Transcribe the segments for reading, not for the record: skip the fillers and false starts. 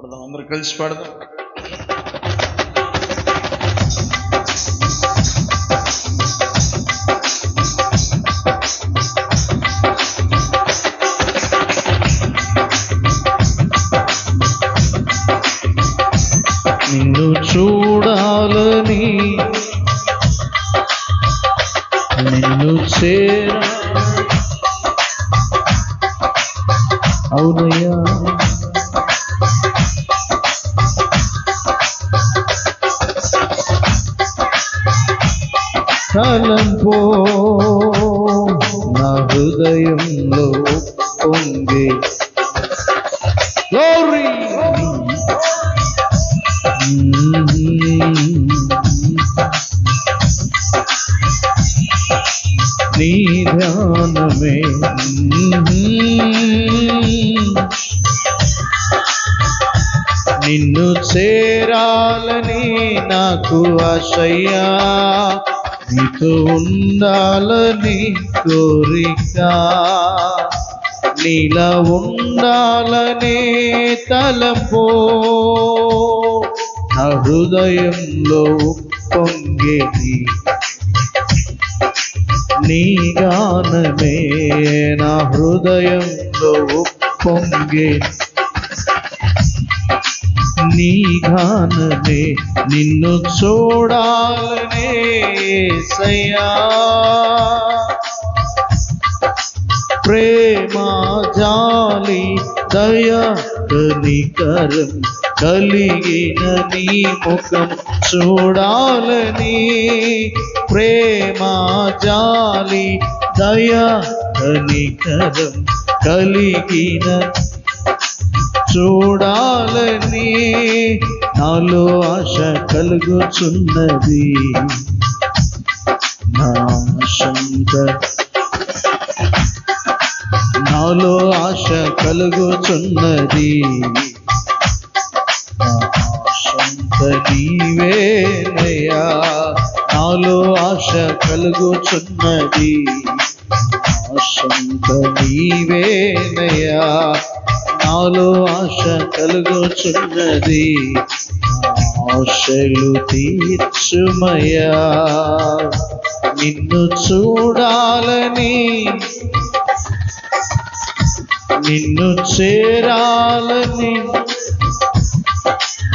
పాడదాం, అందరూ కలిసి పాడదాం. నిన్ను చూడాలని, నిన్ను చేరా, అవునయ్యా, తలంపో నా హృదయంలో పొంగే గ్లోరీ. నీ ధ్యానమే నిన్ను చేరాలని నాకు ఆశయ్యా, నీతో ఉండాలని కోరిక, నీలా ఉండాలనే తలంపో నా హృదయంలో పొంగే నీ గానమే, నా హృదయంలో పొంగే నీ గానమే. నిన్ను చూడాలనే యేసయ్యా, ప్రేమ జాలి దయ కనికరం కలిగిన నీ ముఖం చూడాలని, ప్రేమ జాలి దయ కనికరం కలిగిన చూడాలని నాలో ఆశ కలుగుచున్నది. నా నాలో ఆశ కలుగుచున్నది. నీవేనయ్యా, నాలో ఆశ కలుగుచున్నది. ఆశంత నీవేనయ్యా, నాలో ఆశ కలుగుచున్నది. ఆశలు తీర్చుమయ్యా, నిన్ను చూడాలని, నిన్ను చేరాలని,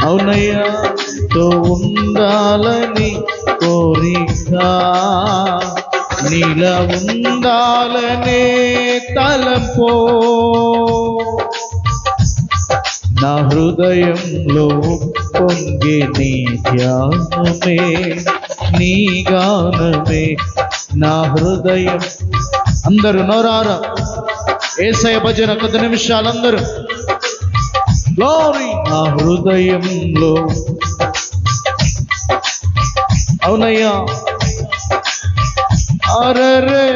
అవునయ్యా, తో ఉండాలని కోరిక, నీలా ఉండాలనే తలంపో నా హృదయంలో పొంగే నీ ధ్యానమే, నీ గానమే. నా హృదయం అందరూ నోరారా యేసయ్య భజన కొద్ది నిమిషాలందరూ గ్లోరీ. నా హృదయంలో, అవునయ్యా, అరరే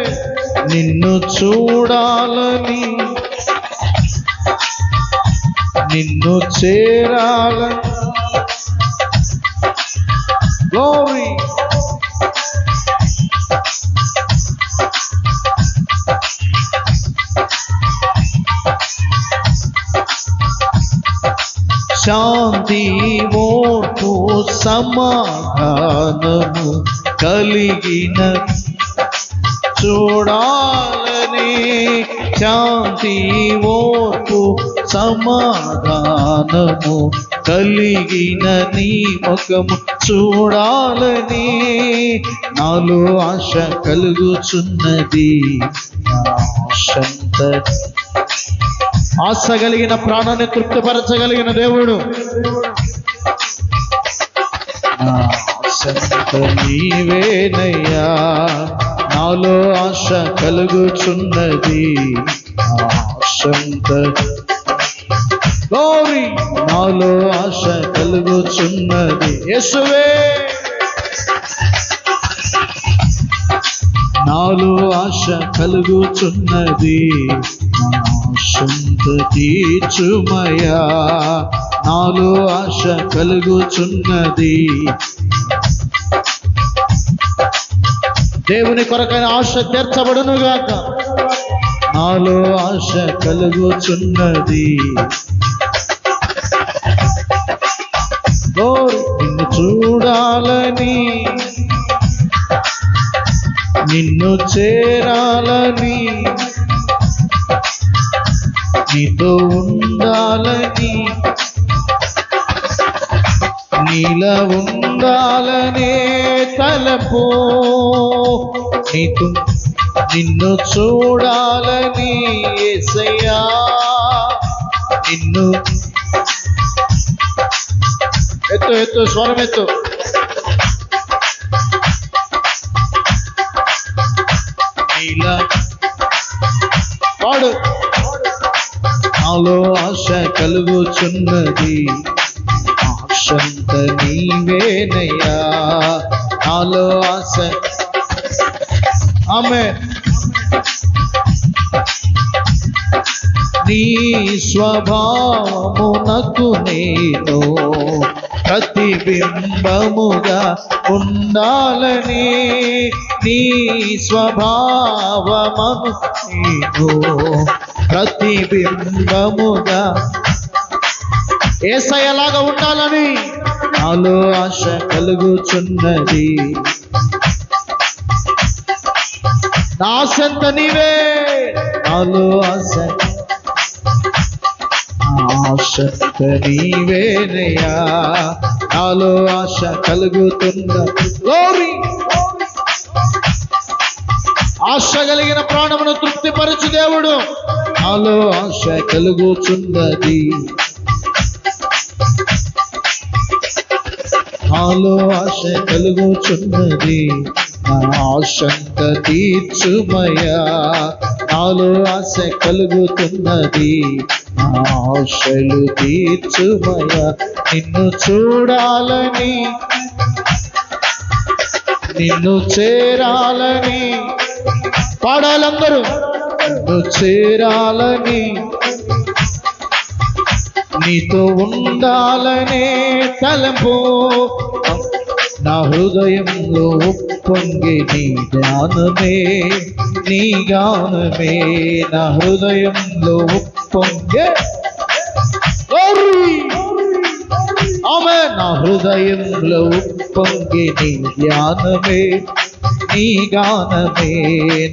నిన్ను చూడాలని, నిన్ను చేరాలని గ్లోరీ. శాంతి ఓర్పు సమాధానము కలిగిన చూడాలని, శాంతి ఓర్పు సమాధానము కలిగిన నీ ముఖము చూడాలని నాలో ఆశ కలుగుచున్నది. ఆశ కలిగిన ప్రాణాన్ని తృప్తిపరచగలిగిన దేవుడు నీవేనయ్యా, నాలో ఆశ కలుగుచున్నది. గౌరీ నాలో ఆశ కలుగుచున్నది. యేసువే నాలో ఆశ కలుగుచున్నది. ఆశంత తీర్చుమయా, నాలో ఆశ కలుగుచున్నది. దేవుని కొరకైన ఆశ తీర్చబడును గాక. నాలో ఆశ కలుగుచున్నది. నిన్ను చూడాలని, నిన్ను చేరాలని, నీతో ఉండాలని, నీలా ఉండాలనే తలపు, నిన్ను చూడాలని యేసయ్యా, నిన్ను ఎత్తు స్వరం ఎత్తు. నీలా పాడు. నాలో ఆశ కలుగుచున్నది, ఆశంత నీవేనయ్యా. నాలో ఆశ. ఆమేన్. నీ స్వభావమునకు నేను ప్రతిబింబముగా ఉండాలని, నీ స్వభావమును నేను ప్రతిబింబముగా యేసయ్యలాగా ఉండాలని నాలో ఆశ కలుగుచున్నది. నా ఆశంత నీవే, నాలో ఆశ, ఆశంత నీవేనయ్యా. నాలో ఆశ కలుగుతున్న గ్లోరీ. ఆశ కలిగిన ప్రాణమును తృప్తిపరచు దేవుడు. నాలో ఆశ కలుగుచున్నది, నాలో ఆశ కలుగుచున్నది. నా ఆశంత తీర్చుమయ్యా. నాలో ఆశ కలుగుతున్నది, నా ఆశలు తీర్చుమయ్యా. నిన్ను చూడాలని, నిన్ను చేరాలని పాడాలందరూ. నిన్ను చేరాలని, నీతో ఉండాలనే తలంపు నా హృదయంలో ఉప్పొంగి, నీ జ్ఞానమే, నీ గానమే నా హృదయంలో ఉప్పొంగే. ఆమేన్. నా హృదయంలో ఉప్పొంగి, నీ జ్ఞానమే, నీ గానమే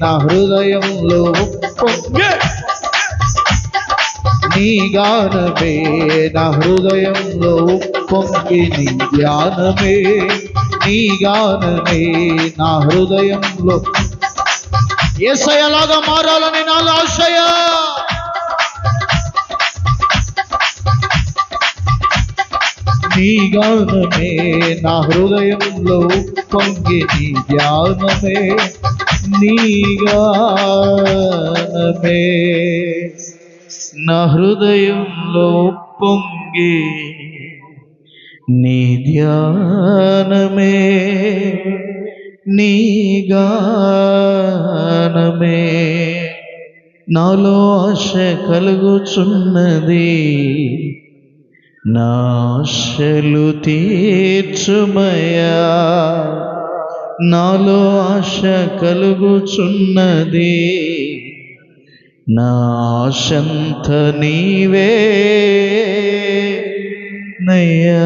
నా హృదయంలో ఉప్పొంగే. నీ గానమే నా హృదయంలో ఉప్పొంగి, నీ జ్ఞానమే, నీ గానమే నా హృదయంలో. యేసయ్యలాగా మారాలని నాలో ఆశయ. నీ గానమే నా హృదయంలో ఉప్పొంగి, నీ జ్ఞానమే, నీ గానమే నా హృదయంలో ఉప్పొంగి, నీ ధ్యానమే, నీ గానమే. నాలో ఆశ కలుగుచున్నది, నా ఆశలు తీర్చుమయ్యా. నాలో ఆశ కలుగుచున్నది, నా ఆశంత నీవే నయ్యా.